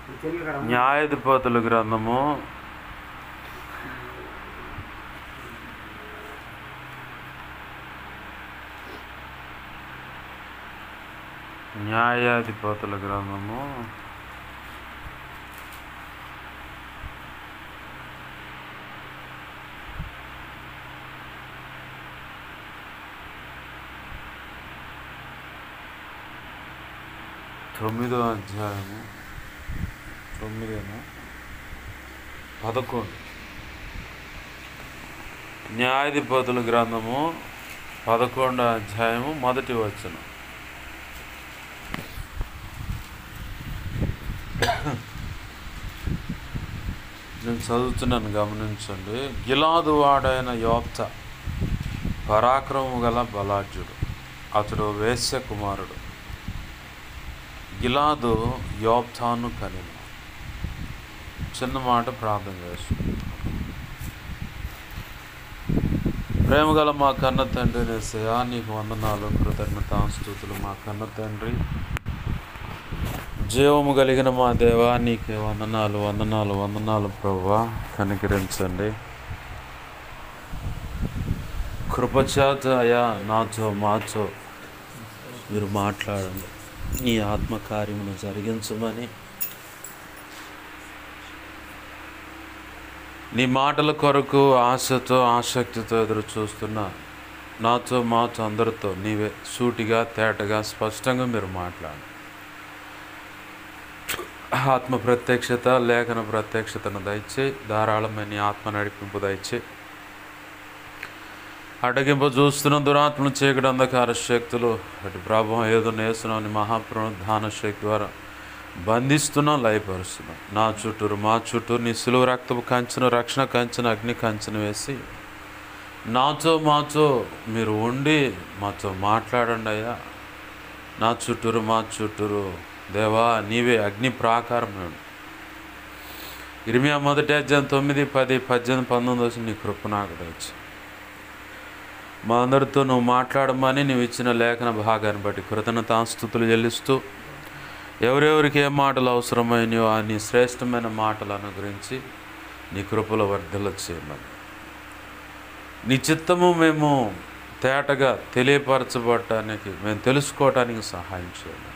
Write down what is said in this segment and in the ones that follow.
న్యాయాధిపతుల గ్రంథము న్యాయాధిపతుల గ్రంథము 9వ అధ్యాయము 11 న్యాయాధిపతుల గ్రంథము 11వ అధ్యాయము 1వ వచనం. నేను చదువుతున్నాను, గమనించండి. గిలాదు వాడైన యోప్త పరాక్రమము గల బలాఢ్యుడు, అతడు వేశ్య కుమారుడు. గిలాదు యోప్తాను కనిను. చిన్న మాట ప్రార్థన చేస్తుంది. ప్రేమగల మా కన్న తండ్రి యేసయ్యా, నీకు వందనాలు, కృతజ్ఞతాస్తుతులు. మా కన్న తండ్రి, జీవము కలిగిన మా దేవా, నీకే వందనాలు, వందనాలు, వందనాలు. ప్రభువా, కనికరించండి. కృపచేత అయా నాతో మాతో మీరు మాట్లాడండి. నీ ఆత్మకార్యమును జరిగించమని, నీ మాటల కొరకు ఆశతో ఆసక్తితో ఎదురు చూస్తున్నా నాతో మాతో అందరితో నీవే సూటిగా తేటగా స్పష్టంగా మీరు మాట్లాడు. ఆత్మ ప్రత్యక్షత, లేఖన ప్రత్యక్షతను దయచేయి. ధారాళమైన నీ ఆత్మ నడిపింపు దయచేయి. అడ్డగింపు చూస్తున్న దురాత్మను, చీకటి అంధకార శక్తులు, అటు ప్రభావం ఏదో నేస్తున్నాం మహాప్రధాన శక్తి ద్వారా బంధిస్తున్నాం, లయపరుస్తున్నాం. నా చుట్టూరు మా చుట్టూరు నీ సిలువ రక్తపు కంచెను, రక్షణ కంచెను, అగ్ని కంచెను వేసి నాతో మాతో మీరు ఉండి మాతో మాట్లాడండి అయ్యా. నా చుట్టూరు మా చుట్టూరు దేవా నీవే అగ్ని ప్రాకారం. ఇర్మియా 1వ అధ్యాయం 9, 10, 18, 19 నీ కృప నాకు దయచేయి. మా అందరితో నువ్వు మాట్లాడమని నువ్వు ఇచ్చిన లేఖన భాగాన్ని బట్టి కృతజ్ఞతాస్తుతులు చెల్లిస్తూ, ఎవరెవరికి ఏ మాటలు అవసరమైనయో ఆ నీ శ్రేష్టమైన మాటలు అనుగ్రహించి నీ కృపలో వర్ధల చేయమని, నీ చిత్తము మేము తేటగా తెలియపరచబడటానికి, మేము తెలుసుకోవటానికి సహాయం చేయమని,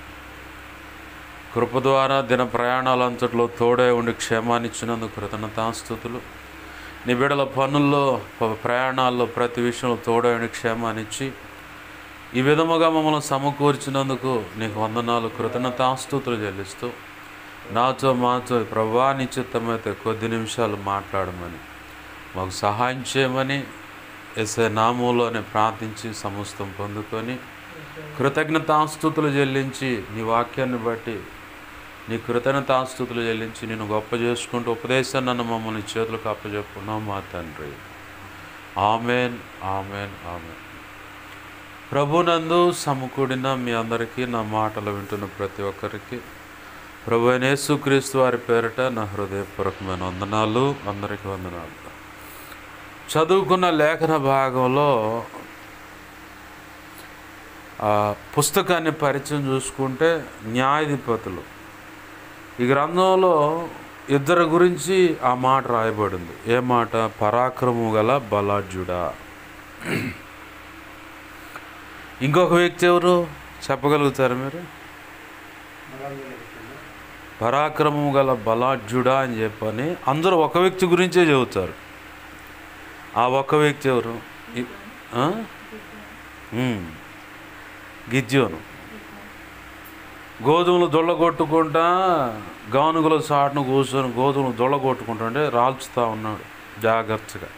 కృప ద్వారా దిన ప్రయాణాలంతట్లో తోడే ఉండి క్షేమాన్ని ఇచ్చినందుకు కృతజ్ఞతాస్తుతులు. నీ బిడ్డల పనుల్లో, ప్రయాణాల్లో ప్రతి విషయంలో తోడే ఉండి క్షేమాన్ని ఇచ్చి ఈ విధముగా మమ్మల్ని సమకూర్చినందుకు నీకు వందనాలు, కృతజ్ఞతాస్తుతులు చెల్లిస్తూ, నాతో మాతో ప్రభువా నీ చిత్తమైతే కొద్ది నిమిషాలు మాట్లాడమని మాకు సహాయం చేయమని యేసయ్య నామములోనే ప్రార్థించి సమస్తం పొందుకొని కృతజ్ఞతాస్తుతులు చెల్లించి నీ వాక్యాన్ని బట్టి నీ కృతజ్ఞతాస్తుతులు చెల్లించి నేను గొప్ప చేసుకుంటూ ఉపదేశాన్ని నన్ను మమ్మల్ని చేతులకు అప్పచెప్పుకున్నాం మా తండ్రి. Amen, amen, amen. ప్రభునందు సమకూడిన మీ అందరికీ, నా మాటలు వింటున్న ప్రతి ఒక్కరికి ప్రభు అయిన యేసుక్రీస్తు వారి పేరిట నా హృదయపూర్వకమైన వందనాలు. అందరికీ వందనాలు. చదువుకున్న లేఖన భాగంలో పుస్తకాన్ని పరిచయం చూసుకుంటే న్యాయాధిపతులు, ఈ గ్రంథంలో ఇద్దరు గురించి ఆ మాట రాయబడింది. ఏ మాట? పరాక్రమము గల బలాఢ్యుడా. ఇంకొక వ్యక్తి ఎవరు చెప్పగలుగుతారు మీరు? పరాక్రమము గల బలాఢ్యుడా అని చెప్పని అందరూ ఒక వ్యక్తి గురించే చెబుతారు. ఆ ఒక్క వ్యక్తి ఎవరు? గిద్యోను. గోధుమలు దొళ్ళగొట్టుకుంటా గానుగుల సాటును కూర్చొని గోధుమలు దొళ్ళగొట్టుకుంటుంటే రాల్చుతూ ఉన్నాడు జాగ్రత్తగా.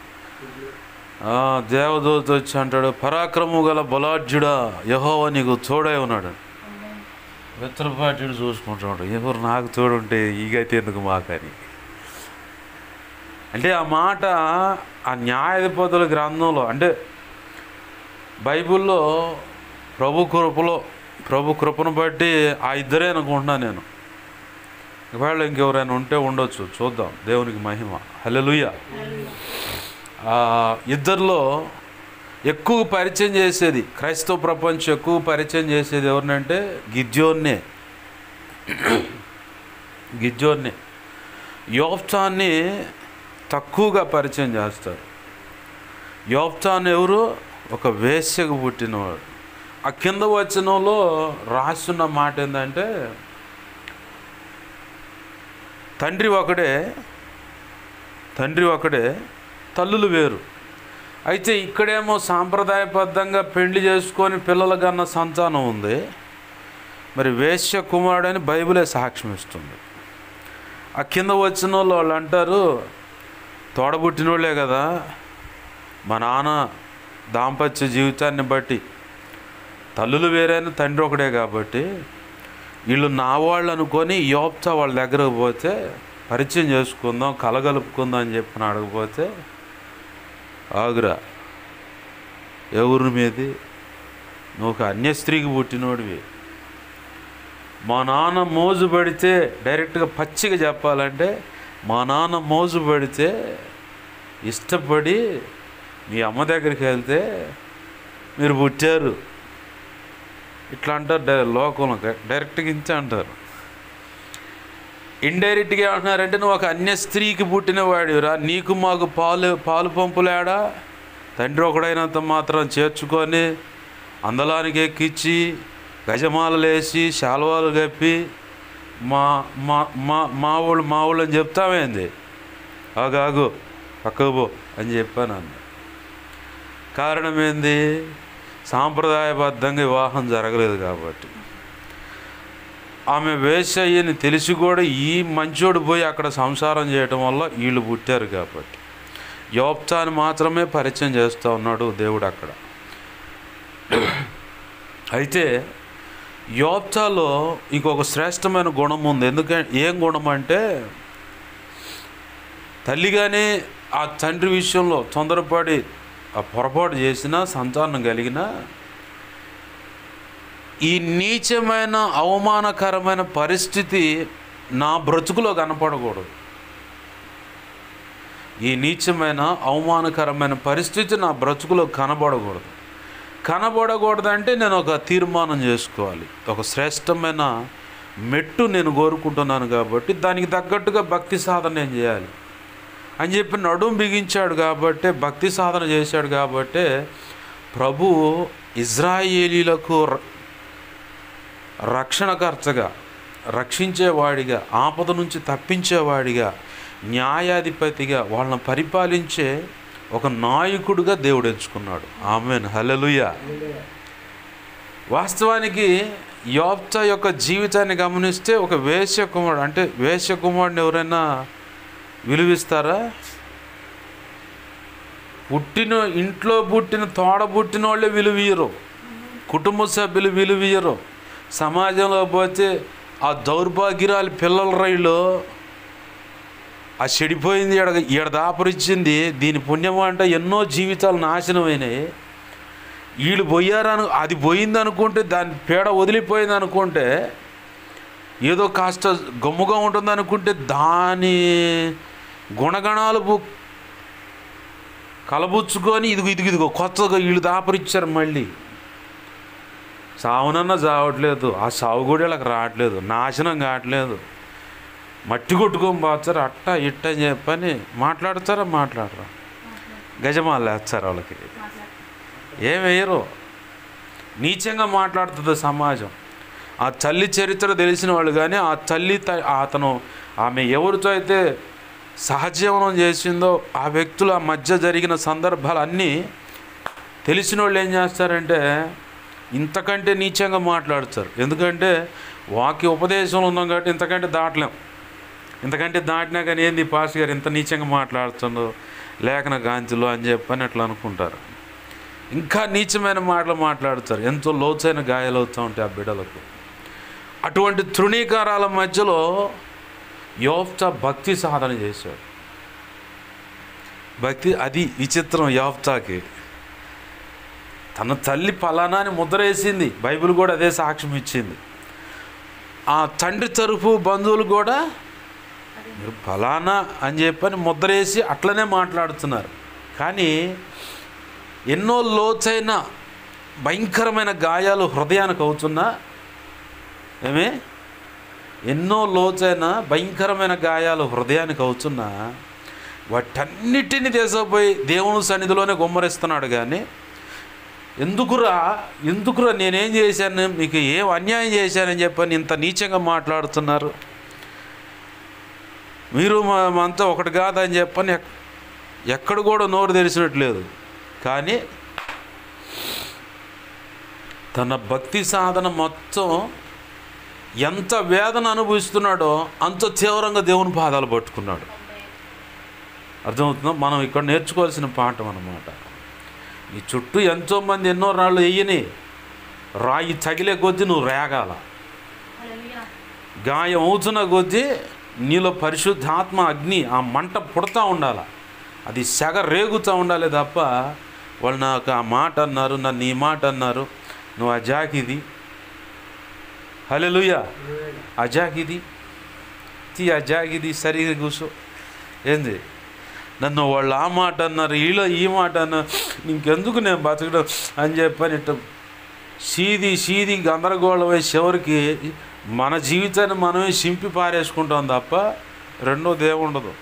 దేవదూత వచ్చి అంటాడు, పరాక్రమము గల బలాఢ్యుడా, యెహోవా నీకు తోడై ఉన్నాడు. వెత్తలపాటిని చూసుకుంటున్నాడు, ఎవరు నాకు తోడుంటే ఈగైతే ఎందుకు మాకని. అంటే ఆ మాట ఆ న్యాయాధిపతుల గ్రంథంలో, అంటే బైబిల్లో ప్రభు కృపను బట్టి ఆ ఇద్దరే అనుకుంటున్నాను నేను. ఒకవేళ ఇంకెవరైనా ఉంటే ఉండొచ్చు, చూద్దాం. దేవునికి మహిమ. హల్లెలూయా. ఇద్దరిలో ఎక్కువ పరిచయం చేసేది, క్రైస్తవ ప్రపంచం ఎక్కువ పరిచయం చేసేది ఎవరినంటే గిద్యోన్నే. గిజ్జోన్ని. యోఫ్తాన్ని తక్కువగా పరిచయం చేస్తారు. యోఫ్తాన్ ఎవరు? ఒక వేశ్యకు పుట్టినవాడు. ఆ కింద వచనంలో రాస్తున్న మాట ఏంటంటే, తండ్రి ఒకడే తల్లులు వేరు. అయితే ఇక్కడేమో సాంప్రదాయబద్ధంగా పెళ్లి చేసుకొని పిల్లలు కన్న సంతానం ఉంది. మరి వేశ్య కుమారుడని బైబిలే సాక్ష్యం ఇస్తుంది. ఆ కింద వచ్చిన వాళ్ళు అంటారు, తోడబుట్టినోళ్ళే కదా, మా నాన్న దాంపత్య జీవితాన్ని బట్టి తల్లులు వేరైన తండ్రి ఒకడే కాబట్టి వీళ్ళు నా వాళ్ళు అనుకొని యోప్తా వాళ్ళ దగ్గరకు పోతే పరిచయం చేసుకుందాం, కలగలుపుకుందాం అని చెప్పి అడగపోతే, ఆగురా, ఎవరి మీది, నువ్వు ఒక అన్య స్త్రీకి పుట్టినోడివి. మా నాన్న మోజు పడితే, డైరెక్ట్గా పచ్చిగా చెప్పాలంటే, మా నాన్న మోజు పడితే ఇష్టపడి మీ అమ్మ దగ్గరికి వెళ్తే మీరు పుట్టారు. ఇట్లా అంటారు లోకంలో, డైరెక్ట్గా ఇంతే అంటారు. ఇండైరెక్ట్గా ఏమంటున్నారంటే, నువ్వు ఒక అన్య స్త్రీకి పుట్టిన వాడిరా, నీకు మాకు పాలు పంపులేడా, తండ్రి ఒకడైనంత మాత్రం చేర్చుకొని అందలానికి ఎక్కించి గజమాలలేసి శాల్వాలు కప్పి మా మా మా మా ఊళ్ళు అని చెప్తామేంది, ఆగాగు పక్కకు పో అని చెప్పాను అన్న. కారణం ఏంది? సాంప్రదాయబద్ధంగా వివాహం జరగలేదు కాబట్టి. ఆమె వేశ్యని తెలిసి కూడా ఈ మంచోడు పోయి అక్కడ సంసారం చేయటం వల్ల వీళ్ళు పుట్టారు కాబట్టి యోప్తాని మాత్రమే పరిచయం చేస్తూ ఉన్నాడు దేవుడు అక్కడ. అయితే యోప్తాలో ఇంకొక శ్రేష్టమైన గుణం ఉంది. ఎందుకంటే ఏం గుణం అంటే, తల్లిగానే ఆ తండ్రి విషయంలో తొందరపడి ఆ పొరపాటు చేసినా, సంతానం కలిగినా, ఈ నీచమైన అవమానకరమైన పరిస్థితి నా బ్రతుకులో కనపడకూడదు. ఈ నీచమైన అవమానకరమైన పరిస్థితి నా బ్రతుకులో కనబడకూడదంటే నేను ఒక తీర్మానం చేసుకోవాలి. ఒక శ్రేష్టమైన మెట్టు నేను కోరుకుంటున్నాను కాబట్టి దానికి తగ్గట్టుగా భక్తి సాధన నేను చేయాలి అని చెప్పి నడుం బిగించాడు కాబట్టి, భక్తి సాధన చేశాడు కాబట్టి ప్రభువు ఇజ్రాయేలీలకు రక్షణకర్తగా, రక్షించేవాడిగా, ఆపద నుంచి తప్పించేవాడిగా, న్యాయాధిపతిగా, వాళ్ళని పరిపాలించే ఒక నాయకుడిగా దేవుడు ఎంచుకున్నాడు. ఆమేన్, హల్లెలూయా. వాస్తవానికి యోప్తా యొక్క జీవితాన్ని గమనిస్తే ఒక వేశ్య కుమారుడు, అంటే వేశ్య కుమారుడిని ఎవరైనా విలువిస్తారా? ఇంట్లో పుట్టిన తోడబుట్టిన వాళ్ళే విలువీయరు, కుటుంబ సభ్యులు విలువీయరు. సమాజంలో పోతే ఆ దౌర్భాగ్యరాలు పిల్లల రైలు ఆ చెడిపోయింది, ఈడ దాపరిచ్చింది, దీని పుణ్యం అంటే ఎన్నో జీవితాలు నాశనమైనాయి. వీళ్ళు పోయారను, అది పోయింది అనుకుంటే, దాని పేడ వదిలిపోయింది అనుకుంటే, ఏదో కాస్త గమ్ముగా ఉంటుంది అనుకుంటే, దాని గుణగణాలు కలబుచ్చుకొని ఇదిగో కొత్తగా వీళ్ళు దాపరిచ్చారు. మళ్ళీ సావునన్నా చావట్లేదు, ఆ సావు కూడా వీళ్ళకి రావట్లేదు, నాశనం కావట్లేదు, మట్టి కొట్టుకొని పోతారు, అట్ట ఇట్ట అని చెప్పని మాట్లాడరా, గజమాలు వేస్తారు వాళ్ళకి, ఏమేయరు, నీచంగా మాట్లాడుతుంది సమాజం. ఆ తల్లి చరిత్ర తెలిసిన వాళ్ళు కానీ, ఆ తల్లి ఆమె ఎవరితో అయితే సహజీవనం చేసిందో ఆ వ్యక్తుల మధ్య జరిగిన సందర్భాలు అన్నీ తెలిసిన వాళ్ళు ఏం చేస్తారంటే ఇంతకంటే నీచంగా మాట్లాడతారు. ఎందుకంటే వాక్య ఉపదేశంలో ఉన్నాం కాబట్టి ఇంతకంటే దాటలేం. ఇంతకంటే దాటినా కానీ ఏంది పాస్ గారు ఇంత నీచంగా మాట్లాడుతుండో లేఖన గాంతిలో అని చెప్పని అట్లా అనుకుంటారు. ఇంకా నీచమైన మాటలు మాట్లాడతారు, ఎంతో లోతైన గాయాలు అవుతూ ఉంటాయి ఆ బిడ్డలకు. అటువంటి తృణీకారాల మధ్యలో యోప్తా భక్తి సాధన చేశాడు. భక్తి అది విచిత్రం. యోప్తాకి తన తల్లి ఫలానా అని ముద్ర వేసింది, బైబిల్ కూడా అదే సాక్ష్యం ఇచ్చింది. ఆ తండ్రి తరఫు బంధువులు కూడా మీరు ఫలానా అని చెప్పని ముద్ర వేసి అట్లనే మాట్లాడుతున్నారు. కానీ ఎన్నో లోతైన భయంకరమైన గాయాలు హృదయానికి అవుతున్నా ఎన్నో లోతైన భయంకరమైన గాయాలు హృదయానికి అవుతున్నా వాటన్నిటిని తీసుకుపోయి దేవుని సన్నిధిలోనే గుమ్మరిస్తున్నాడు. కానీ ఎందుకురా నేనేం చేశాను, మీకు ఏం అన్యాయం చేశానని చెప్పని ఇంత నీచంగా మాట్లాడుతున్నారు, మీరు అంతా ఒకటి కాదని చెప్పని ఎక్కడ కూడా నోరు తెరిచినట్లేదు. కానీ తన భక్తి సాధన మొత్తం ఎంత వేదన అనుభవిస్తున్నాడో అంత తీవ్రంగా దేవుని పాదాలు పట్టుకున్నాడు. అర్థమవుతుందా? మనం ఇక్కడ నేర్చుకోవాల్సిన పాఠం అన్నమాట. ఈ చుట్టూ ఎంతోమంది ఎన్నో రాళ్ళు వేయని, రాయి తగిలే కొద్దీ నువ్వు రేగాల. గాయం అవుతున్న కొద్దీ నీలో పరిశుద్ధాత్మ అగ్ని, ఆ మంట పుడతా ఉండాల, అది సెగ రేగుతూ ఉండాలి తప్ప వాళ్ళు నాకు ఆ మాట అన్నారు, నన్ను ఈ మాట అన్నారు, నువ్వు అజాకిది, హల్లెలూయా, అజాకిది అజాకిది సరిగా కూర్చో, ఏంది నన్ను వాళ్ళు ఆ మాట అన్నారు, ఈ మాట అన్నారు, ఇంకెందుకు నేను బతకడం అని చెప్పని ఇట్ట సీది గందరగోళమై చివరికి మన జీవితాన్ని మనమే చింపి పారేసుకుంటాం తప్ప రెండోది ఏముండదు.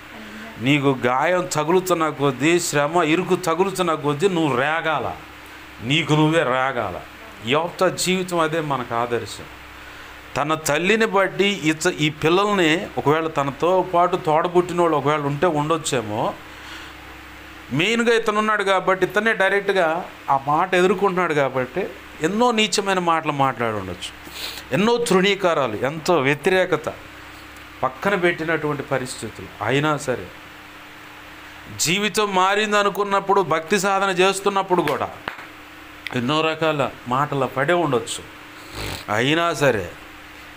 నీకు గాయం తగులుతున్న కొద్దీ, శ్రమ ఇరుకు తగులుతున్న కొద్దీ నువ్వు రేగాల, నీకు నువ్వే రేగాల. యోబు జీవితం అదే మనకు ఆదర్శం. తన తల్లిని బట్టి ఈ పిల్లల్ని ఒకవేళ తనతో పాటు తోడబుట్టిన వాళ్ళు ఒకవేళ ఉంటే ఉండొచ్చేమో, మెయిన్గా ఇతను ఉన్నాడు కాబట్టి ఇతనే డైరెక్ట్గా ఆ మాట ఎదుర్కొంటున్నాడు కాబట్టి ఎన్నో నీచమైన మాటలు మాట్లాడి ఉండొచ్చు, ఎన్నో తృణీకారాలు, ఎంతో వ్యతిరేకత పక్కన పెట్టినటువంటి పరిస్థితులు. అయినా సరే జీవితం మారింది అనుకున్నప్పుడు, భక్తి సాధన చేస్తున్నప్పుడు కూడా ఎన్నో రకాల మాటలు పడే ఉండొచ్చు. అయినా సరే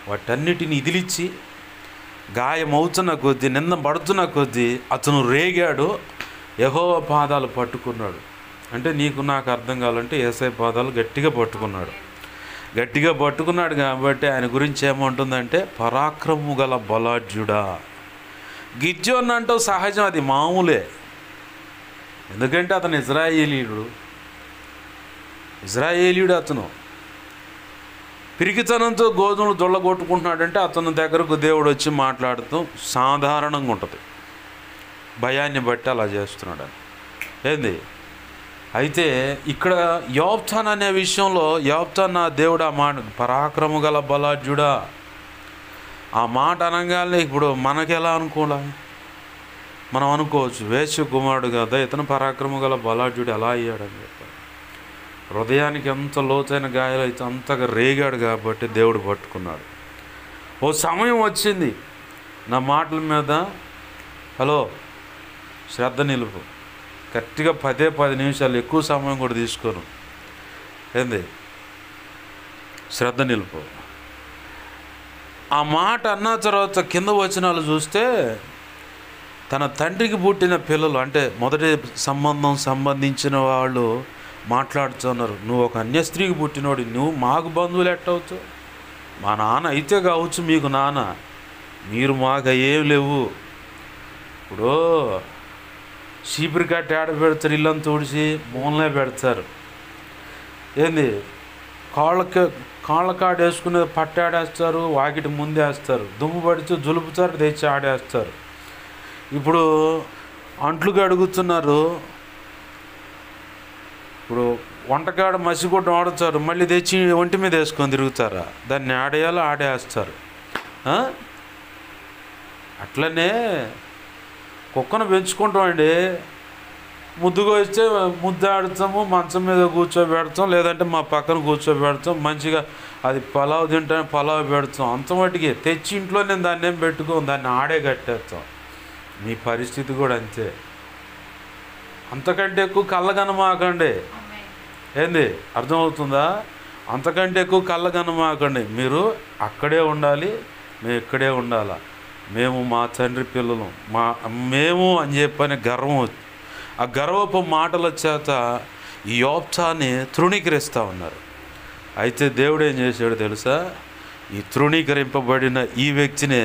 వాటన్నిటిని ఇదిలిచ్చి గాయమవుతున్న కొద్దీ, నింద పడుతున్న కొద్దీ అతను రేగాడు, యెహోవా పాదాలు పట్టుకున్నాడు. అంటే నీకు నాకు అర్థం కావాలంటే యేసయ్య పాదాలు గట్టిగా పట్టుకున్నాడు కాబట్టి ఆయన గురించి ఏముంటుందంటే పరాక్రమము గల బలాఢ్యుడా. గిద్యోను అంటూ సహజం, అది మామూలే, ఎందుకంటే అతను ఇజ్రాయేలీయుడు. అతను పిరికితనంతో గోధుమలు దొల్లగొట్టుకుంటున్నాడంటే అతని దగ్గరకు దేవుడు వచ్చి మాట్లాడుతూ సాధారణంగా ఉంటుంది, భయాన్ని బట్టి అలా చేస్తున్నాడని. ఏంది అయితే ఇక్కడ యోబ్తాన్ అనే విషయంలో యోబ్తాన్ నా దేవుడు ఆ మాట పరాక్రము గల బలాఢ్యుడా, ఆ మాట అనగానే ఇప్పుడు మనకి ఎలా అనుకోవాలి, మనం అనుకోవచ్చు వేశ్య కుమారుడు కదా ఇతను పరాక్రము గల బలాఢ్యుడు ఎలా అయ్యాడని చెప్పారు. హృదయానికి ఎంత లోతైన గాయాలు అయితే అంతగా రేగాడు కాబట్టి దేవుడు పట్టుకున్నాడు. ఓ సమయం వచ్చింది, నా మాటల మీద హలో శ్రద్ధ నిలుపు, గట్టిగా 10 నిమిషాలు, ఎక్కువ సమయం కూడా తీసుకోను, ఏంది శ్రద్ధ నిలుపు. ఆ మాట అన్న తర్వాత కింద వచనాలు చూస్తే తన తండ్రికి పుట్టిన పిల్లలు, అంటే మొదటి సంబంధించిన వాళ్ళు మాట్లాడుతున్నారు, నువ్వు ఒక అన్య స్త్రీకి పుట్టినోడు, నువ్వు మాకు బంధువులు ఎట్టవచ్చు, మా నాన్న అయితే కావచ్చు మీకు నాన్న, మీరు మాకు ఏం లేవు. ఇప్పుడు చీపురు కట్టి ఆడ పెడతారు, ఇల్లంతా తుడిచి మూలనే పెడతారు, ఏంది కాళ్ళ కాడ వేసుకునేది పట్టాడేస్తారు, వాకిటి ముందేస్తారు, దుమ్ము పడితే జులుపుతారు, తెచ్చి ఆడేస్తారు. ఇప్పుడు అంట్లు కడుగుతున్నారు, ఇప్పుడు వంటకాడ మసిగుడ్డ ఆడుతారు, మళ్ళీ తెచ్చి ఒంటి మీద వేసుకొని తిరుగుతారా, దాన్ని ఆడేస్తారు. అట్లనే కుక్కను పెంచుకుంటామండి, ముద్దుగా వస్తే ముద్దు ఆడుతాము, మంచం మీద కూర్చోబెడతాం, లేదంటే మా పక్కన కూర్చోబెడతాం, మంచిగా అది పలావ్ తింటాను పలావ్ పెడతాం, అంత మటుకే. తెచ్చి ఇంట్లో నేను దాన్ని ఏం పెట్టుకోం, దాన్ని ఆడే కట్టేస్తాం. మీ పరిస్థితి కూడా అంతే. అంతకంటే ఎక్కువ కళ్ళగనమాకండి, ఏంది అర్థమవుతుందా? అంతకంటే ఎక్కువ కళ్ళగనమాకండి. మీరు అక్కడే ఉండాలి, మేము ఇక్కడే ఉండాలా, మేము మా తండ్రి పిల్లలు, మేము అని చెప్పని గర్వం, ఆ గర్వపు మాటల చేత ఈ యోబ్తాన్ని తృణీకరిస్తూ ఉన్నారు. అయితే దేవుడు ఏం చేశాడు తెలుసా? ఈ తృణీకరింపబడిన ఈ వ్యక్తినే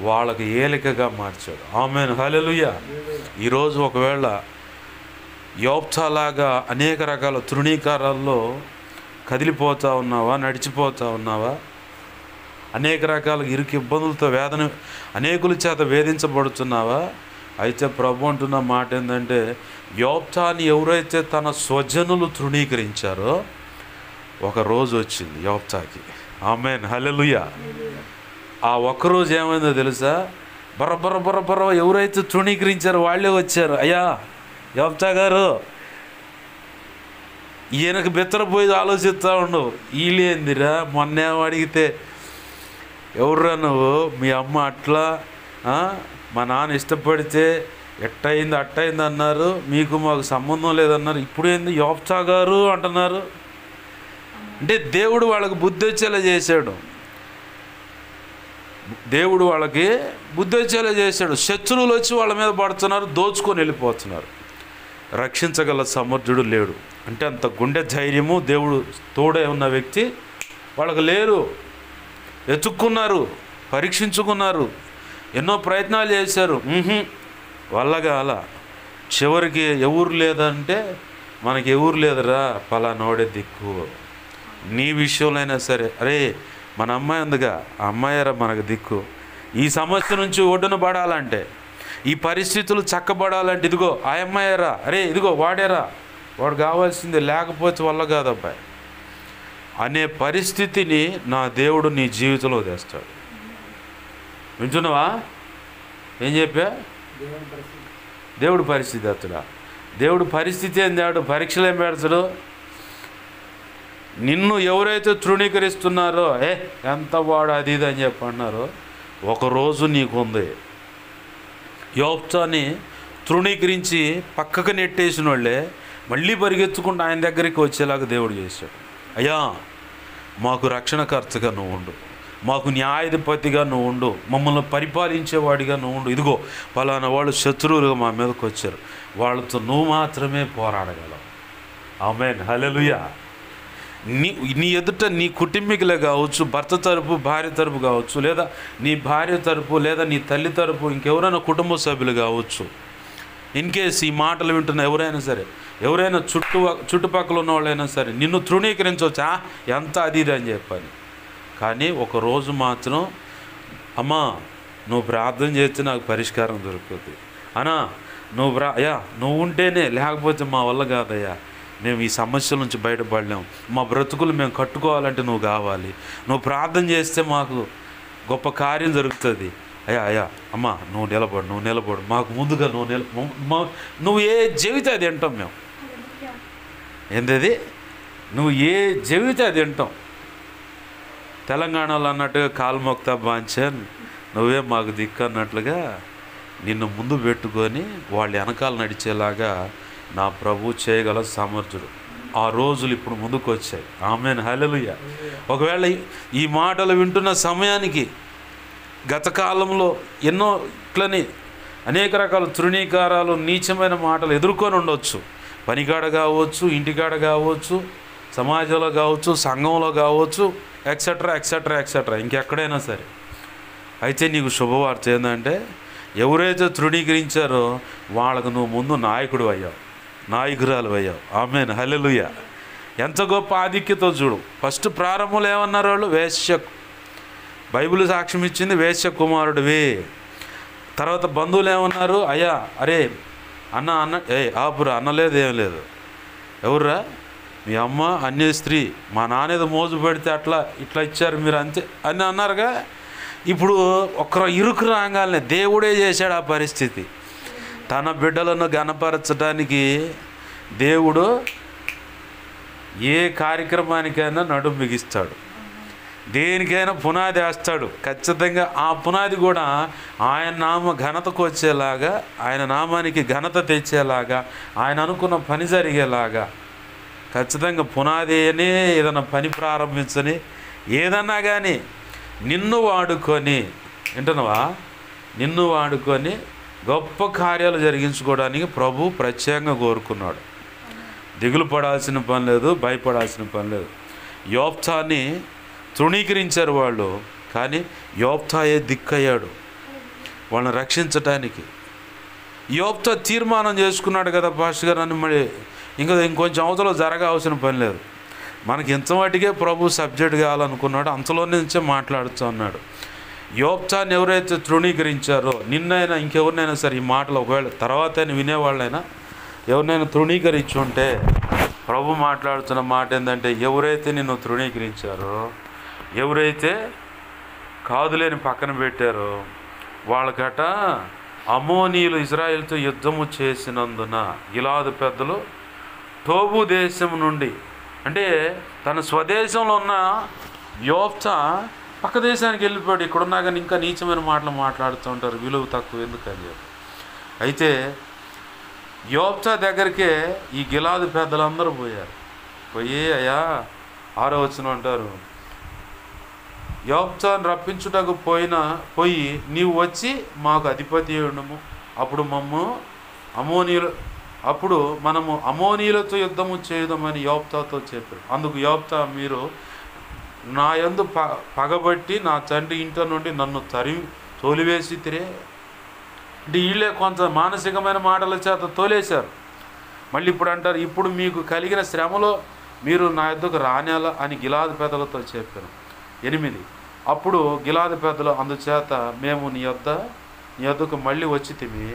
వాళ్ళకి ఏలికగా మార్చాడు. ఆమేన్, హల్లెలూయా. ఈరోజు ఒకవేళ యోబ్తాలాగా అనేక రకాల తృణీకారాల్లో కదిలిపోతూ ఉన్నావా, నడిచిపోతూ ఉన్నావా? అనేక రకాల ఇరుకు ఇబ్బందులతో అనేకుల చేత వేధించబడుతున్నావా? అయితే ప్రభు అంటున్న మాట ఏంటంటే, యోబ్తాని ఎవరైతే తన స్వజనులు తృణీకరించారో ఒక రోజు వచ్చింది యోబ్తాకి. ఆమేన్, హల్లెలూయా. ఆ ఒక్కరోజు ఏమైందో తెలుసా? బర్ర ఎవరైతే తృణీకరించారో వాళ్ళే వచ్చారు. అయ్యా యోబ్తా గారు, ఈయనకు బెత్తరపోయి ఆలోచిస్తూ ఉండవు. వీళ్ళేందిరా, మొన్నేమో అడిగితే ఎవర్రా నువ్వు, మీ అమ్మ అట్లా, మా నాన్న ఇష్టపడితే ఎట్టయింది అట్టయింది అన్నారు, మీకు మాకు సంబంధం లేదన్నారు, ఇప్పుడు ఏంది యోబ్తా గారు అంటున్నారు. అంటే దేవుడు వాళ్ళకి బుద్ధి వచ్చేలా చేశాడు. దేవుడు వాళ్ళకి బుద్ధి వచ్చేలా చేశాడు. శత్రువులు వచ్చి వాళ్ళ మీద పడుతున్నారు, దోచుకొని వెళ్ళిపోతున్నారు. రక్షించగల సమర్థుడు లేడు. అంటే అంత గుండె ధైర్యము దేవుడు తోడే ఉన్న వ్యక్తి వాళ్ళకు లేరు. వెతుక్కున్నారు, పరీక్షించుకున్నారు, ఎన్నో ప్రయత్నాలు చేశారు, వల్లగా అలా చివరికి ఎవరు లేదంటే, మనకి ఎవరు లేదురా, పలానోడే దిక్కు. నీ విషయంలో అయినా సరే, అరే మన అమ్మాయి ఉందిగా, ఆ అమ్మాయిరా మనకు దిక్కు. ఈ సమస్య నుంచి ఒడ్డున పడాలంటే, ఈ పరిస్థితులు చక్కబడాలంటే, ఇదిగో ఆ అమ్మాయిరా, అరే ఇదిగో వాడేరా, వాడు కావాల్సిందే, లేకపోతే వల్ల కాదబ్బాయి అనే పరిస్థితిని నా దేవుడు నీ జీవితంలో తెస్తాడు. వింటున్నావా? ఏం చెప్పా? దేవుడు పరిస్థితి అతడా. దేవుడు పరిస్థితి ఏం తేడు, పరీక్షలు ఏం పెడతాడు. నిన్ను ఎవరైతే తృణీకరిస్తున్నారో, ఎంత వాడు అది ఇది అని చెప్పి అన్నారో, ఒకరోజు నీకుంది. యోబ్తాని తృణీకరించి పక్కకు నెట్టేసిన వాళ్ళే మళ్ళీ పరిగెత్తుకుంటూ ఆయన దగ్గరికి వచ్చేలాగా దేవుడు చేశాడు. అయ్యా మాకు రక్షణకర్తగా నువ్వు ఉండు, మాకు న్యాయాధిపతిగా నువ్వు ఉండు, మమ్మల్ని పరిపాలించేవాడిగా నువ్వు ఉండు. ఇదిగో పలానా వాళ్ళు శత్రువులుగా మా మీదకి వచ్చారు, వాళ్ళతో నువ్వు మాత్రమే పోరాడగలవు. ఆమేన్, హల్లెలూయా. నీ ఎదుట నీ కుటుంబీకులే కావచ్చు, భర్త తరపు భార్య తరపు కావచ్చు, లేదా నీ భార్య తరపు, లేదా నీ తల్లి తరపు, ఇంకెవరైనా కుటుంబ సభ్యులు కావచ్చు. ఇన్కేస్ ఈ మాటలు వింటున్న ఎవరైనా సరే, ఎవరైనా చుట్టుపక్కల ఉన్న వాళ్ళైనా సరే నిన్ను తృణీకరించవచ్చు, ఎంత అది ఇది అని చెప్పని. కానీ ఒకరోజు మాత్రం, అమ్మా నువ్వు ప్రార్థన చేస్తే నాకు పరిష్కారం దొరుకుతుంది, అన్నా నువ్వు ఉంటేనే, లేకపోతే మా వల్ల కాదయ్యా, మేము ఈ సమస్యల నుంచి బయటపడలేము, మా బ్రతుకులు మేము కట్టుకోవాలంటే నువ్వు కావాలి, నువ్వు ప్రార్థన చేస్తే మాకు గొప్ప కార్యం జరుగుతుంది. అయ్యా అమ్మా నువ్వు నిలబడు, మాకు ముందుగా నువ్వు ఏ చెబితే అది వింటాం మేము. ఏంటది? నువ్వు ఏ చెబితే అది వింటాం. తెలంగాణలో అన్నట్టుగా కాల్మొక్తా బాంచన్, నువ్వే మాకు దిక్కు అన్నట్లుగా నిన్ను ముందు పెట్టుకొని వాళ్ళు వెనకాల నడిచేలాగా నా ప్రభు చేయగల సమర్థుడు. ఆ రోజులు ఇప్పుడు ముందుకు వచ్చాయి. ఆమేన్, హల్లెలూయా. ఒకవేళ ఈ మాటలు వింటున్న సమయానికి గత కాలంలో ఎన్నో ఇట్లని అనేక రకాల తృణీకారాలు, నీచమైన మాటలు ఎదుర్కొని ఉండవచ్చు. పనికాడ కావచ్చు, ఇంటికాడ కావచ్చు, సమాజంలో కావచ్చు, సంఘంలో కావచ్చు, ఎక్సెట్రా ఎక్సెట్రా ఎక్సెట్రా, ఇంకెక్కడైనా సరే. అయితే నీకు శుభవార్త ఏంటంటే, ఎవరైతే తృణీకరించారో వాళ్ళకు నువ్వు ముందు నాయకుడు అయ్యావు, నాయకురాలు అయ్యావు. ఆమేన్, హల్లెలూయా. ఎంత గొప్ప ఆధిక్యతో చూడు. ఫస్ట్ ప్రారంభంలో ఏమన్నారు వాళ్ళు? వేశ్య. బైబిల్ సాక్ష్యం ఇచ్చింది వేశ్య కుమారుడివి. తర్వాత బంధువులు ఏమన్నారు? అయ్యా అరే అన్న ఆపురా, అన్నలేదు ఏం లేదు. ఎవర్రా? మీ అమ్మ అన్య స్త్రీ, మా నానేదో మోజు పెడితే ఇట్లా ఇచ్చారు మీరు అంతే అని అన్నారుగా. ఇప్పుడు ఒకరు ఇరుకు రాగానే దేవుడే చేశాడు ఆ పరిస్థితి. తన బిడ్డలను గణపరచడానికి దేవుడు ఏ కార్యక్రమానికైనా నడుము బిగిస్తాడు, దేనికైనా పునాది వేస్తాడు. ఖచ్చితంగా ఆ పునాది కూడా ఆయన నామ ఘనతకు వచ్చేలాగా, ఆయన నామానికి ఘనత తెచ్చేలాగా, ఆయన అనుకున్న పని జరిగేలాగా ఖచ్చితంగా పునాది అని ఏదైనా పని ప్రారంభించని, ఏదన్నా కానీ నిన్ను వాడుకొని, వింటున్నావా, నిన్ను వాడుకొని గొప్ప కార్యాలు జరిగించుకోవడానికి ప్రభు ప్రత్యేకంగా కోరుకున్నాడు. దిగులు పడాల్సిన పని లేదు, భయపడాల్సిన పని లేదు. యోబ్తాని తృణీకరించారు వాళ్ళు, కానీ యోబ్తాయే దిక్కయ్యాడు వాళ్ళని రక్షించటానికి. యోబ్తా తీర్మానం చేసుకున్నాడు కదా, పాస్టర్ గారు నన్ను మరి ఇంకొంచెం అవతల జరగాల్సిన పని లేదు, మనకి ఇంతవాటికే ప్రభు సబ్జెక్ట్ కావాలనుకున్నాడు, అంతలో నుంచే మాట్లాడుతూ ఉన్నాడు. యోబ్చాన్ని ఎవరైతే తృణీకరించారో, నిన్నైనా ఇంకెవరినైనా సరే ఈ మాటలు ఒకవేళ తర్వాత వినేవాళ్ళైనా ఎవరినైనా తృణీకరించి ఉంటే ప్రభు మాట్లాడుతున్న మాట ఏంటంటే, ఎవరైతే నిన్ను తృణీకరించారో, ఎవరైతే కాదులేని పక్కన పెట్టారో వాళ్ళకట అమ్మోనీయులు ఇజ్రాయేలుతో యుద్ధము చేసినందున గిలాదు పెద్దలు టోబు దేశం నుండి, అంటే తన స్వదేశంలో ఉన్న యోబ్చా పక్క దేశానికి వెళ్ళిపోయాడు. ఇక్కడున్నా కానీ ఇంకా నీచమైన మాటలు మాట్లాడుతూ ఉంటారు, విలువ తక్కువ ఎందుకని చెప్పి. అయితే యోబ్చా దగ్గరికే ఈ గిలాదు పెద్దలందరూ పోయారు. పోయి అయ్యా 6వ వచనం అంటారు, యోబ్చాను రప్పించుటకు పోయి నీవు వచ్చి మాకు అధిపతి ఉండము, అప్పుడు మనము అమోనీయులతో యుద్ధము చేయదామని యోబ్చాతో చెప్పారు. అందుకు యోబ్చా, మీరు నా యందు పగబట్టి నా తండ్రి ఇంటి నుండి నన్ను తోలివేసి తిరే, అంటే వీళ్ళే కొంత మానసికమైన మాటల చేత తోలేశారు. మళ్ళీ ఇప్పుడు అంటారు, ఇప్పుడు మీకు కలిగిన శ్రమలో మీరు నా యొద్దకు రానేలా అని గిలాదు పెద్దలతో చెప్పాను. 8, అప్పుడు గిలాదు పెద్దలు, అందుచేత మేము నీ యొద్దకు మళ్ళీ వచ్చి తిమి,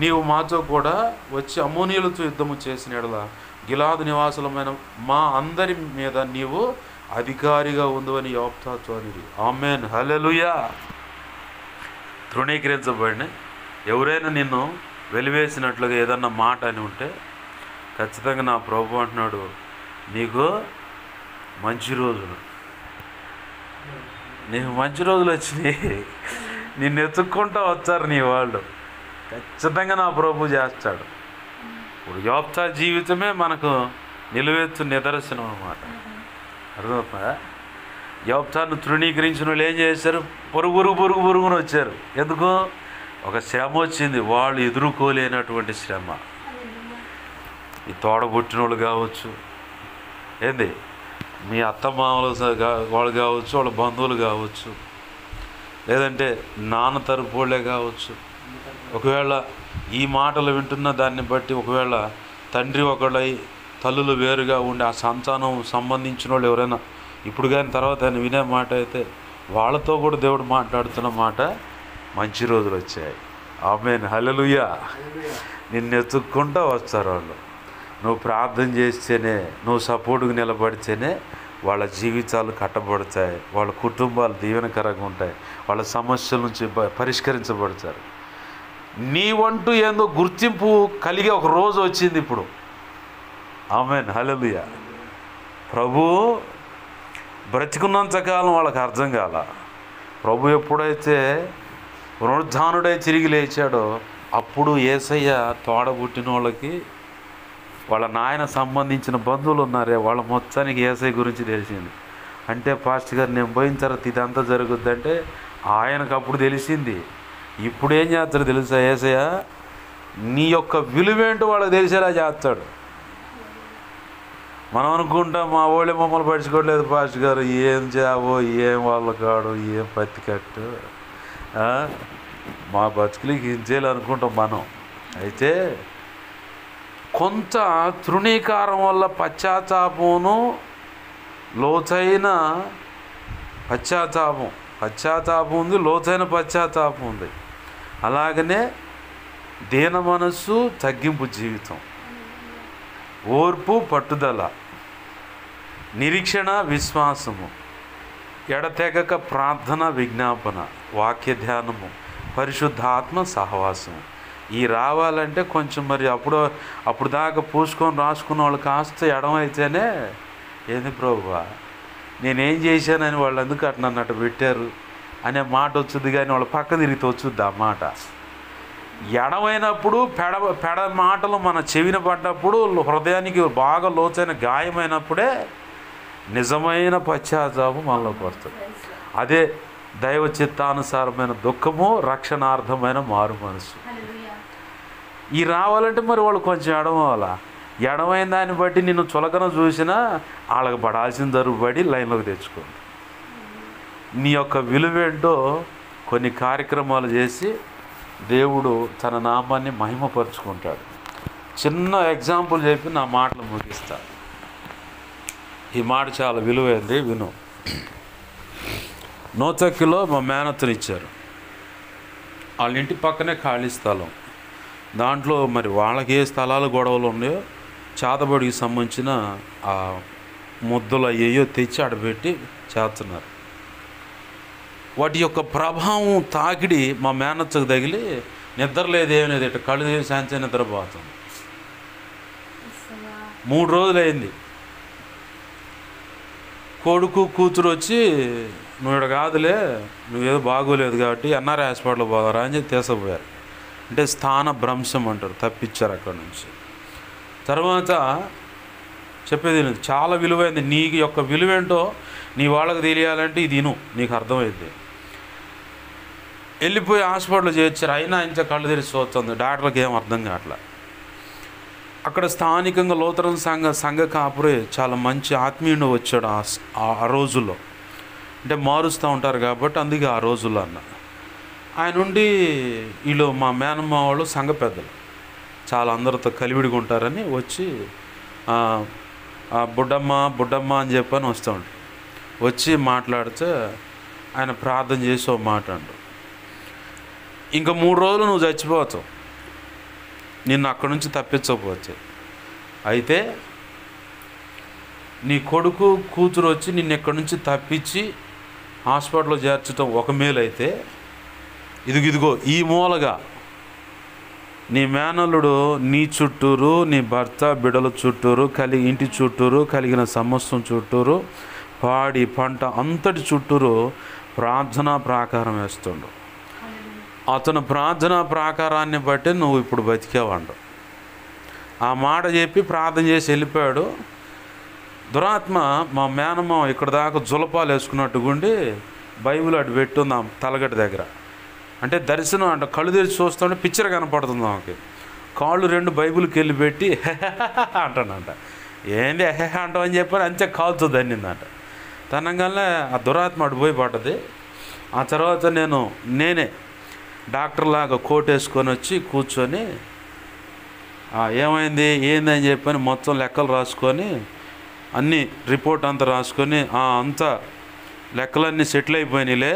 నీవు మాతో కూడా వచ్చి అమ్మోనీయులతో యుద్ధము చేసిన యెడల గిలాదు నివాసులమైన మా అందరి మీద నీవు అధికారిగా ఉందని యోబ్చాతో అనిరి. ఆమేన్, హల్లెలూయా. తృణీకరించబడిన ఎవరైనా నిన్ను వెలివేసినట్లుగా ఏదన్నా మాట అని ఉంటే ఖచ్చితంగా నా ప్రభు అంటున్నాడు, నీకు మంచి రోజులు వచ్చినాయి, నిన్ను ఎత్తుక్కుంటూ వచ్చారు నీ వాళ్ళు, ఖచ్చితంగా నా ప్రభు చేస్తాడు. ఇప్పుడు యోబ్చా జీవితమే మనకు నిలువెత్తు నిదర్శనం అన్నమాట. అర్థమవుతుందా? యోబ్చాను తృణీకరించిన వాళ్ళు ఏం చేశారు? పొరుగున వచ్చారు. ఎందుకు? ఒక శ్రమ వచ్చింది, వాళ్ళు ఎదుర్కోలేనటువంటి శ్రమ. ఈ తోడబుట్టిన వాళ్ళు కావచ్చు, ఏంది మీ అత్తమామలు వాళ్ళు కావచ్చు, వాళ్ళ బంధువులు కావచ్చు, లేదంటే నాన్న తరపు వాళ్ళే కావచ్చు. ఒకవేళ ఈ మాటలు వింటున్న దాన్ని బట్టి ఒకవేళ తండ్రి ఒకళ్ళై తల్లులు వేరుగా ఉండి ఆ సంతానం సంబంధించిన వాళ్ళు ఎవరైనా ఇప్పుడు కానీ తర్వాత ఆయన వినే మాట అయితే వాళ్ళతో కూడా దేవుడు మాట్లాడుతున్న మాట, మంచి రోజులు వచ్చాయి. ఆమేన్, హల్లెలూయా. నిన్ను ఎత్తుక్కుంటూ వస్తారు వాళ్ళు. నువ్వు ప్రార్థన చేస్తేనే, నువ్వు సపోర్టుగా నిలబడితేనే వాళ్ళ జీవితాలు కట్టబడతాయి, వాళ్ళ కుటుంబాలు దీవెనకరంగా ఉంటాయి, వాళ్ళ సమస్యల నుంచి పరిష్కరించబడతారు. నీవంటూ ఏందో గుర్తింపు కలిగే ఒక రోజు వచ్చింది ఇప్పుడు. ఆమేన్, హల్లెలూయా. ప్రభు బ్రతికున్నంతకాలం వాళ్ళకి అర్థం కాల. ప్రభు ఎప్పుడైతే పునరుద్ధానుడై తిరిగి లేచాడో అప్పుడు యేసయ్య తోడబుట్టిన వాళ్ళకి, వాళ్ళ నాయన సంబంధించిన బంధువులు ఉన్నారే వాళ్ళ మొత్తానికి యేసయ్య గురించి తెలిసింది. అంటే పాస్టర్ గారు నేను పోయిన తర్వాత ఇదంతా జరుగుద్దంటే ఆయనకు అప్పుడు తెలిసింది. ఇప్పుడు ఏం చేస్తాడు తెలుసా? యేసయ్య నీ యొక్క విలువేంటో వాళ్ళకి తెలిసేలా చేస్తాడు. మనం అనుకుంటాం మా వాళ్ళే మమ్మల్ని పడుచుకోవట్లేదు పాస్టర్ గారు, ఏం జావో, ఏం వాళ్ళ కాడు, ఏం పత్తి కట్టు, మా బతుకులకి ఇంచేయాలి అనుకుంటాం మనం. అయితే కొంత తృణీకారం వల్ల పశ్చాత్తాపమును, లోతైన పశ్చాత్తాపం ఉంది, లోతైన పశ్చాత్తాపం ఉంది. అలాగనే దీన మనస్సు, తగ్గింపు జీవితం, ఓర్పు, పట్టుదల, నిరీక్షణ, విశ్వాసము, ఎడతెగక ప్రార్థన, విజ్ఞాపన, వాక్య ధ్యానము, పరిశుద్ధాత్మ సహవాసము. ఈ రావాలంటే కొంచెం మరి అప్పుడు దాకా పూసుకొని రాసుకున్న వాళ్ళు కాస్త ఎడమైతేనే, ఏంది ప్రభువా నేనేం చేశానని వాళ్ళు ఎందుకు అన్నట్టు పెట్టారు అనే మాట వచ్చుద్ది. కానీ వాళ్ళ పక్క తిరిగితే వచ్చుద్ది ఆ మాట. ఎడమైనప్పుడు పెడ మాటలు మన చెవిన పడ్డప్పుడు, హృదయానికి బాగా లోతైన గాయమైనప్పుడే నిజమైన పశ్చాత్తాపం మనలోకి వస్తుంది. అదే దైవ చిత్తానుసారమైన దుఃఖము, రక్షణార్థమైన మారు మనసు. ఈ రావాలంటే మరి వాళ్ళు కొంచెం ఎడమవ్వాలా. ఎడమైన దాన్ని బట్టి నిన్ను చులకన చూసినా వాళ్ళకి పడాల్సిన దరుబడి లైన్లోకి తెచ్చుకోండి. నీ యొక్క విలువేంటో కొన్ని కార్యక్రమాలు చేసి దేవుడు తన నామాన్ని మహిమపరుచుకుంటాడు. చిన్న ఎగ్జాంపుల్ చెప్పి నా మాటలు ముగిస్తా. ఈ మాట చాలా విలువైంది, విను. నోతక్కిలో మా మేనత్తని ఇచ్చారు. వాళ్ళ ఇంటి పక్కనే ఖాళీ స్థలం. దాంట్లో మరి వాళ్ళకి ఏ స్థలాలు గొడవలు ఉన్నాయో చాతబడికి సంబంధించిన ఆ ముద్దలు అయ్యో తెచ్చి ఆడబెట్టి చేస్తున్నారు. వాటి యొక్క ప్రభావం తాకిడి మా మేనత్తకు తగిలి నిద్ర లేదేమీ లేదు, ఇట్లా కళ్ళు తీసి శాంతి నిద్రపోతుంది. 3 రోజులు అయింది. కొడుకు కూతురు వచ్చి నువ్వు ఇక్కడ కాదులే, నువ్వేదో బాగోలేదు కాబట్టి ఎన్ఆర్ఐ హాస్పిటల్ పోదారా అని చెప్పి తీసుకుపోయారు. అంటే స్థాన భ్రంశం అంటారు, తప్పించారు అక్కడి నుంచి. తర్వాత చెప్పేది చాలా విలువైంది. నీ యొక్క విలువేంటో నీ వాళ్ళకి తెలియాలంటే ఇది విను, నీకు అర్థమైంది. వెళ్ళిపోయి హాస్పిటల్ చేర్చారు. అయినా ఇంత కళ్ళు తెరిచి చూస్తుంది, డాక్టర్కి ఏం అర్థం కావట్లా. అక్కడ స్థానికంగా లూథరన్ సంఘ కాపురే చాలా మంచి ఆత్మీయుడు వచ్చాడు ఆ రోజుల్లో. అంటే మారుస్తూ ఉంటారు కాబట్టి అందుకే ఆ రోజుల్లో అన్న. ఆయన నుండి వీళ్ళు మా మేనమ్మ వాళ్ళు సంఘ పెద్దలు చాలా అందరితో కలివిడిగా ఉంటారని వచ్చి బుడ్డమ్మ అని చెప్పని వస్తూ ఉంటారు. వచ్చి మాట్లాడితే ఆయన ప్రార్థన చేసి ఓ మాట అంటారు, ఇంకా 3 రోజులు నువ్వు చచ్చిపోతావు, నిన్ను అక్కడి నుంచి తప్పించకపోతే. అయితే నీ కొడుకు కూతురు వచ్చి నిన్ను ఎక్కడి నుంచి తప్పించి హాస్పిటల్లో చేర్చడం ఒక మేలు అయితే, ఇదిగో ఈ మూలగా నీ మేనల్లుడు నీ చుట్టూరు, నీ భర్త బిడ్డల చుట్టూరు, ఇంటి చుట్టూరు కలిగిన సమస్తం చుట్టూరు, పాడి పంట అంతటి చుట్టూరు ప్రార్థనా ప్రాకారం వేస్తుండు. అతను ప్రార్థనా ప్రాకారాన్ని బట్టి నువ్వు ఇప్పుడు బతికేవాడు. ఆ మాట చెప్పి ప్రార్థన చేసి వెళ్ళిపోయాడు. దురాత్మ మా మేనమ్మ ఇక్కడ దాకా జులపాలు వేసుకున్నట్టుగుండి బైబిల్ అటు పెట్టుంది ఆ తలగడ్డ దగ్గర. అంటే దర్శనం అంట, కళ్ళు తెరిచి చూస్తుంటే పిక్చర్ కనపడుతుంది ఆమెకి. కాళ్ళు 2 బైబిల్కి వెళ్ళి పెట్టి అంటానంట. ఏంది అంటావు అని చెప్పని అంతే కాలుతో దన్నిందంట. తనంగానే ఆ దురాత్మ అటు పోయి పడ్డది. ఆ తర్వాత నేనే డాక్టర్ లాగా కోట్ వేసుకొని వచ్చి కూర్చొని ఏమైంది ఏందని చెప్పని మొత్తం లెక్కలు రాసుకొని అన్నీ రిపోర్ట్ అంతా రాసుకొని అంతా లెక్కలన్నీ సెటిల్ అయిపోయినాయిలే,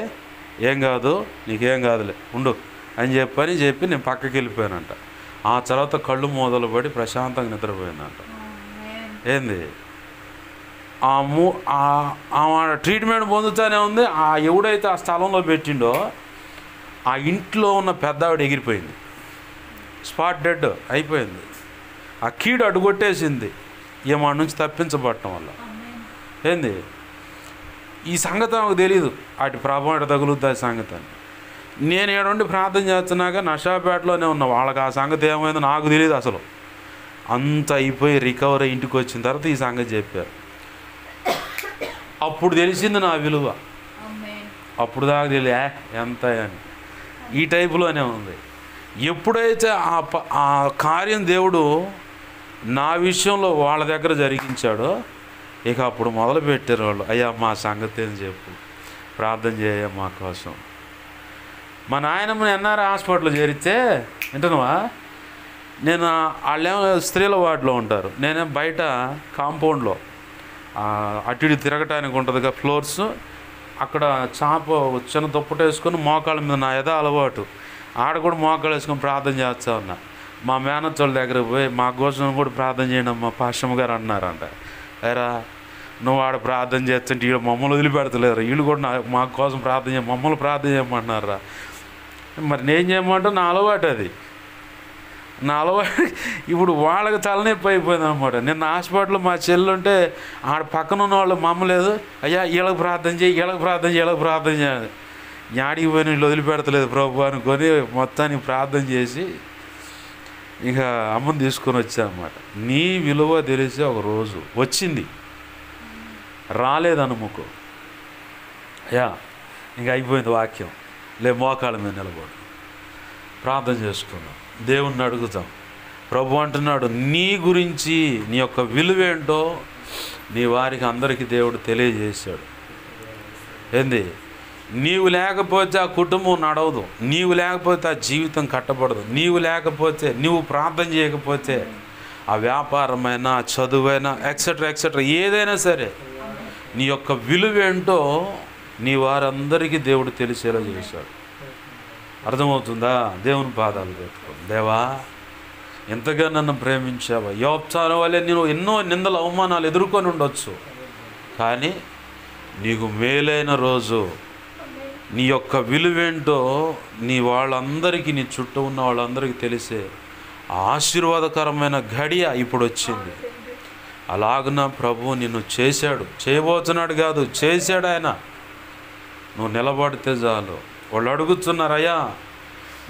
ఏం కాదు నీకేం కాదులే ఉండు అని చెప్పి నేను పక్కకి వెళ్ళిపోయానంట. ఆ తర్వాత కళ్ళు మొదలు పడి ప్రశాంతంగా నిద్రపోయిందంట. ఏంది ఆమె ట్రీట్మెంట్ పొందుతూనే ఉంది. ఎవడైతే ఆ స్థలంలో పెట్టిండో ఆ ఇంట్లో ఉన్న పెద్దావిడ ఎగిరిపోయింది, స్పాట్ డెడ్ అయిపోయింది. ఆ కీడు అడ్డుకొట్టేసింది ఏమా నుంచి తప్పించబడటం వల్ల. ఏంది ఈ సంగతి నాకు తెలియదు, అటు ప్రభావం ఎట తగులుతుంది సంగతి అని. నేను ఏడుండి ప్రార్థన చేస్తున్నాక నషాపేటలోనే ఉన్నా. వాళ్ళకి ఆ సంగతి ఏమైందో నాకు తెలియదు అసలు. అంత అయిపోయి రికవర్ ఇంటికి వచ్చిన తర్వాత ఈ సంగతి చెప్పారు. అప్పుడు తెలిసింది నా విలువ. అప్పుడు దాకా తెలియ ఎంత అని. ఈ టైపులోనే ఉంది. ఎప్పుడైతే ఆ కార్యం దేవుడు నా విషయంలో వాళ్ళ దగ్గర జరిగించాడో ఇక అప్పుడు మొదలుపెట్టారు వాళ్ళు, అయ్యా మా సంగతి అని చెప్పు, ప్రార్థన చేయ మా కోసం. మా నాయనమ్మని ఎన్ఆర్ఐ హాస్పిటల్లో చేరితే వింటున్నావా, నేను వాళ్ళేమో స్త్రీల వార్డులో ఉంటారు, నేనే బయట కాంపౌండ్లో అటు ఇటు తిరగటానికి ఉంటుందిగా ఫ్లోర్స్, అక్కడ చిన్న దుప్పట వేసుకొని మోకాళ్ళ మీద నా యథా అలవాటు ఆడ కూడా మోకాళ్ళు వేసుకొని ప్రార్థన చేస్తా ఉన్నా. మా మేనత్తోళ్ళ దగ్గరకు పోయి మా కోసం కూడా ప్రార్థన చేయండి అమ్మా పాశ్రమ గారు అన్నారంట. ఎరా నువ్వు ఆడ ప్రార్థన చేస్తుంటే వీళ్ళు మమ్మల్ని వదిలిపెడతలేరు, వీళ్ళు కూడా మా కోసం ప్రార్థన మమ్మల్ని ప్రార్థన చేయమంటున్నారా. మరి నేను చేయమంటే నా అలవాటు అది, నా అలవాటు. ఇప్పుడు వాళ్ళకి తలనొప్పి అయిపోయింది అనమాట. నిన్న హాస్పిటల్లో మా చెల్లుంటే ఆడ పక్కన ఉన్న వాళ్ళు మమ్మలేదు, అయ్యా వీళ్ళకి ప్రార్థన చేయి, వీళ్ళకి ప్రార్థన చేయాలి. యాడికి పోయిన వీళ్ళు వదిలిపెడతలేదు ప్రభు అనుకొని మొత్తానికి ప్రార్థన చేసి ఇక అమ్మని తీసుకొని వచ్చానమాట. నీ విలువ తెలిసి ఒక రోజు వచ్చింది, రాలేదనుముకో అయ్యా ఇంక అయిపోయింది వాక్యం. మోకాళ్ళ మీద నిలబడు, ప్రార్థన చేసుకున్నాం, దేవుణ్ణి అడుగుతాం. ప్రభు అంటున్నాడు నీ గురించి నీ యొక్క విలువేంటో నీ వారికి అందరికీ దేవుడు తెలియజేశాడు. ఏంది, నీవు లేకపోతే ఆ కుటుంబం నడవదు, నీవు లేకపోతే ఆ జీవితం కట్టబడదు, నీవు లేకపోతే నువ్వు ప్రార్థన చేయకపోతే ఆ వ్యాపారమైనా, ఆ చదువైనా, ఎక్సెట్రా ఎక్సెట్రా ఏదైనా సరే నీ యొక్క విలువేంటో నీ వారందరికీ దేవుడు తెలిసేలా చేశాడు. అర్థమవుతుందా? దేవుని పాదాలు పెట్టుకో. దేవా, ఎంతగా నన్ను ప్రేమించావా. యోబ్చాను వల్లే నేను ఎన్నో నిందలు, అవమానాలు ఎదుర్కొని ఉండొచ్చు, కానీ నీకు మేలైన రోజు, నీ యొక్క విలువేంటో నీ వాళ్ళందరికీ, నీ చుట్టూ ఉన్న వాళ్ళందరికీ తెలిసే ఆశీర్వాదకరమైన గడియ ఇప్పుడు వచ్చింది. అలాగున ప్రభువు నిన్ను చేశాడు, చేయబోతున్నాడు కాదు, చేశాడు ఆయన. నువ్వు నిలబడితే చాలు. వాళ్ళు అడుగుతున్నారు, అయ్యా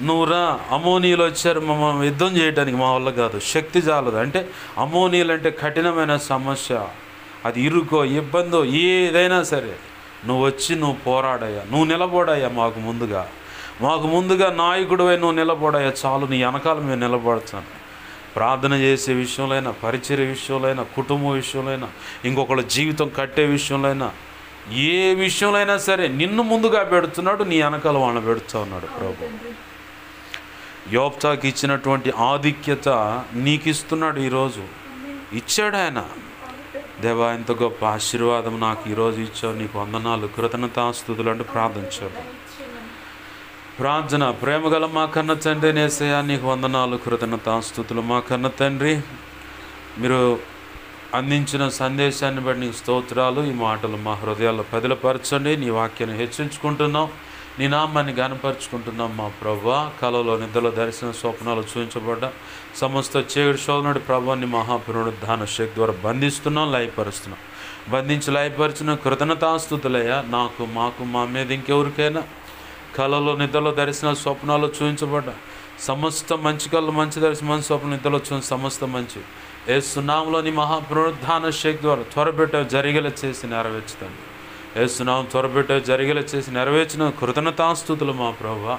నువ్వు రా, అమోనీయులు వచ్చారు మమ్మల్ని యుద్ధం చేయడానికి, మా వల్ల కాదు, శక్తి చాలదు అంటే. అమోనీయులు అంటే కఠినమైన సమస్య, అది ఇరుకో ఇబ్బందో ఏదైనా సరే నువ్వు వచ్చి నువ్వు పోరాడయ్యా, నువ్వు నిలబడయ్యా, మాకు ముందుగా నాయకుడివై నువ్వు నిలబడయ్యా చాలు, నీ వెనకాల మేము నిలబడతాను. ప్రార్థన చేసే విషయంలో, పరిచర్య విషయంలో, కుటుంబ విషయంలో, ఇంకొకళ్ళ జీవితం కట్టే విషయంలో, ఏ విషయంలో సరే నిన్ను ముందుగా పెడుతున్నాడు, నీ వెనకాల వాళ్ళని పెడుతూ ఉన్నాడు ప్రభు. యోబ్తాకి ఇచ్చినటువంటి ఆధిక్యత నీకు ఇస్తున్నాడు ఈరోజు. ఇచ్చాడు ఆయన. దేవా, ఇంత గొప్ప ఆశీర్వాదం నాకు ఈరోజు ఇచ్చావు, నీకు వందనాలు, కృతజ్ఞతాస్తుతులు అంటూ ప్రార్థించాడు. ప్రార్థన. ప్రేమగల మా కన్న తండ్రి యేసయ్యా, నీకు వందనాలు, కృతజ్ఞతాస్తుతులు. మా కన్న తండ్రి, మీరు అందించిన సందేశాన్ని బట్టి నీకు స్తోత్రాలు. ఈ మాటలు మా హృదయాల్లో పదిలపరచండి. నీ వాక్యాన్ని హెచ్చించుకుంటున్నాం, నీ నామాన్ని గనపరుచుకుంటున్నాం మా ప్రభువా. కలలో, నిద్రలో, దర్శన, స్వప్నాలు చూపించబడ్డ సమస్త చీకటి శోధనుడి ప్రభావాన్ని మహాపునరుద్ధాన శక్తి ద్వారా బంధిస్తున్నాం, లయపరుస్తున్నాం. బంధించి లయపరిచిన కృతజ్ఞతాస్తుతులయ్యా. నాకు, మాకు, మా మీద ఇంకెవరికైనా కలలో, నిద్రలో, దర్శన, స్వప్నాలు చూపించబడ్డ సమస్త మంచి కళ్ళు, మంచి దర్శనం, మంచి స్వప్నం, నిద్రలో చూసిన సమస్త మంచి యేసు నామములోని మహాపునరుద్ధాన శక్తి ద్వారా త్వరపెట్ట జరిగేలా చేసి నెరవేర్చుతాను. యేసు నామం త్వరపెట్ట జరిగేలా చేసి నెరవేర్చిన కృతజ్ఞతాస్తుతులు మా ప్రభువా.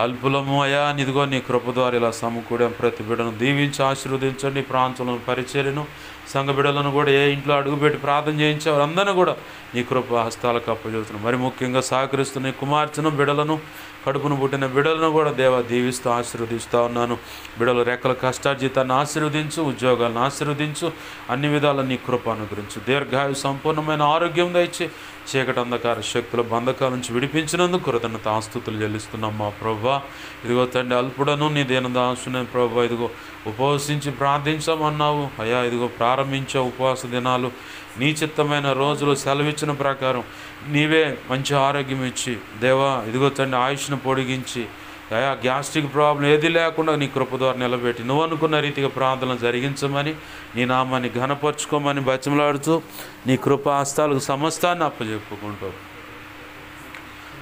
అల్పులము అయా, నిదిగో నీ కృప ద్వారా ఇలా సమకూడాం. ప్రతి బిడ్డను దీవించి ఆశీర్వదించండి. ప్రాంతంలో పరిచర్యను, సంఘ బిడ్డలను కూడా ఏ ఇంట్లో అడుగుపెట్టి ప్రార్థన చేయించారు అందరినీ కూడా నీ కృప హస్తాలకు అప్పచెబుతున్నాం. మరి ముఖ్యంగా సహకరిస్తున్న కుమార్తెను, బిడ్డలను, కడుపును పుట్టిన బిడ్డలను కూడా దేవా దీవిస్తూ ఆశీర్వదిస్తూ ఉన్నాను. బిడ్డలు రెక్కల కష్టార్జితాన్ని ఆశీర్వదించు, ఉద్యోగాలను ఆశీర్వదించు, అన్ని విధాల నీ కృప అనుగ్రహించు. దీర్ఘాయు, సంపూర్ణమైన ఆరోగ్యం దయచి చీకటి అంధకార శక్తుల బంధకాల నుంచి విడిపించినందుకు కృతజ్ఞతాస్తుతులు చెల్లిస్తున్నాం మా ప్రభువా. ఇదిగో తండ్రి, అల్పుడను నీ దీనదాసుని ప్రభువా, ఇదిగో ఉపవసించి ప్రార్థించమన్నావు అయ్యా. ఇదిగో ప్రారంభించే ఉపవాస దినాలు, నీ చిత్తమైన రోజులు సెలవిచ్చిన ప్రకారం నీవే మంచి ఆరోగ్యం ఇచ్చి దేవా, ఇదిగో తండ్రి, ఆయుష్ను పొడిగించి అయా, గ్యాస్ట్రిక్ ప్రాబ్లం ఏది లేకుండా నీ కృప ద్వారా నిలబెట్టి నువ్వు అనుకున్న రీతిగా ప్రార్థన జరిగించమని, నీ నామాన్ని ఘనపరుచుకోమని బతిమలాడుతూ నీ కృప హస్తాలకు సమస్తాన్ని అప్పచెప్పుకుంటూ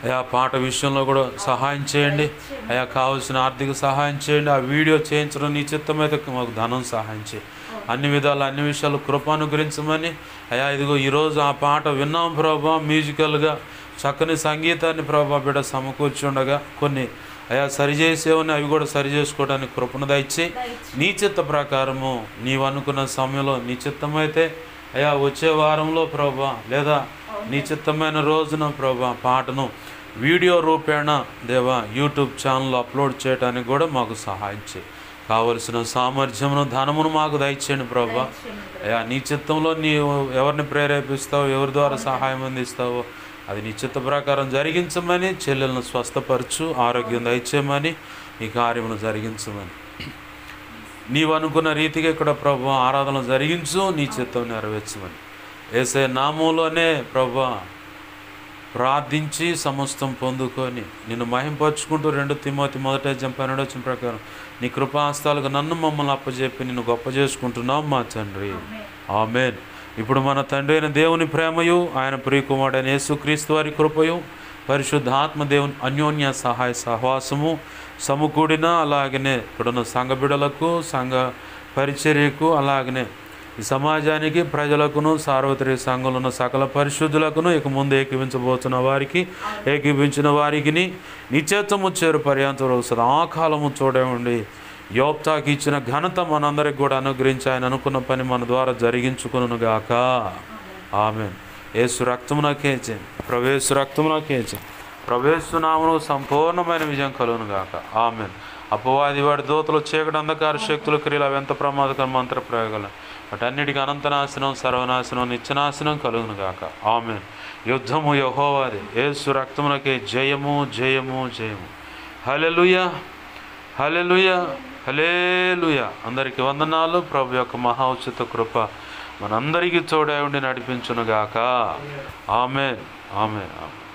అయా, పాట విషయంలో కూడా సహాయం చేయండి అయా. కావాల్సిన ఆర్థిక సహాయం చేయండి. ఆ వీడియో చేయించడం నీ చిత్తమైతే మాకు ధనం సహాయం చేయి. అన్ని విధాలు, అన్ని విషయాలు కృప అనుగ్రహించమని అయా. ఇదిగో ఈరోజు ఆ పాట విన్నాం ప్రభా, మ్యూజికల్గా చక్కని సంగీతాన్ని ప్రభా బిడ్డ సమకూర్చుండగా కొన్ని అయా సరిచేసేవని అవి కూడా సరి చేసుకోవడానికి కృపను దయచి నీ చిత్త ప్రకారము నీవు అనుకున్న సమయంలో, నీ చిత్తమైతే అయా వచ్చే వారంలో ప్రభా, లేదా నీ చిత్తమైన రోజున ప్రభా పాటను వీడియో రూపేణ దేవా యూట్యూబ్ ఛానల్లో అప్లోడ్ చేయడానికి కూడా మాకు సహాయం చేయి. కావలసిన సామర్థ్యమును, ధనమును మాకు దయచేయండి ప్రభా. అయా, నీ చిత్తంలో నీవు ఎవరిని ప్రేరేపిస్తావో, ఎవరి ద్వారా సహాయం అందిస్తావో అది నీ చిత్త ప్రకారం జరిగించమని, చెల్లెలను స్వస్థపరచు, ఆరోగ్యం దయచేయమని, ఈ కార్యమును జరిగించమని, నీవు అనుకున్న రీతిగా ఇక్కడ ప్రభు ఆరాధన జరిగించు, నీ చిత్తం నెరవేర్చమని యేసయ్య నామములోనే ప్రభు ప్రార్థించి సమస్తం పొందుకొని నిన్ను మహింపరుచుకుంటూ 2 తిమోతి 1:12 ప్రకారం నీ కృపాహస్తాలకు నన్ను, మమ్మల్ని అప్పచెప్పి నిన్ను గొప్ప చేసుకుంటున్నాం మా తండ్రి. ఆమేన్. ఇప్పుడు మన తండ్రి అయిన దేవుని ప్రేమయు, ఆయన ప్రియకుమారుడైన యేసుక్రీస్తు వారి కృపయు, పరిశుద్ధాత్మ దేవుని అన్యోన్య సహాయ సహవాసము సమకూడిన, అలాగనే ఇప్పుడున్న సంఘ బిడ్డలకు, సంఘ పరిచర్యకు, అలాగనే ఈ సమాజానికి, ప్రజలకును, సార్వత్రిక సంఘంలో ఉన్న సకల పరిశుద్ధులకును, ఇక ముందు ఏకీవించబోతున్న వారికి, ఏకీవించిన వారికి నిత్యత్వము చేరు పర్యంతరం సదాకాలము చూడండి. యోబ్తాకి ఇచ్చిన ఘనత మనందరికి కూడా అనుగ్రహించి ఆయన అనుకున్న పని మన ద్వారా జరిగించుకొనుగాక. ఆమేన్. యేసు రక్తమునకేచే, ప్రవేశు రక్తమునకేచే, ప్రవేశు నామమున సంపూర్ణమైన విజయం కలుగునుగాక. ఆమేన్. అపవాది వాడి దూతలు చీకటి అంధకార శక్తుల క్రియలు అవి ఎంత ప్రమాదకర మంత్ర ప్రయోగాలు వాటన్నిటికీ అనంతనాశనం సర్వనాశనం నిత్యనాశనం కలుగును గాక. ఆమేన్. యుద్ధము యెహోవాది, యేసు రక్తమునకే జయము జయము జయము. హల్లెలూయా హల్లెలూయా హల్లెలూయా. అందరికీ వందనాలు. ప్రభు యొక్క మహా ఉచిత కృప మనందరికీ తోడై ఉండి నడిపించును గాక. ఆమేన్ ఆమేన్ ఆమేన్.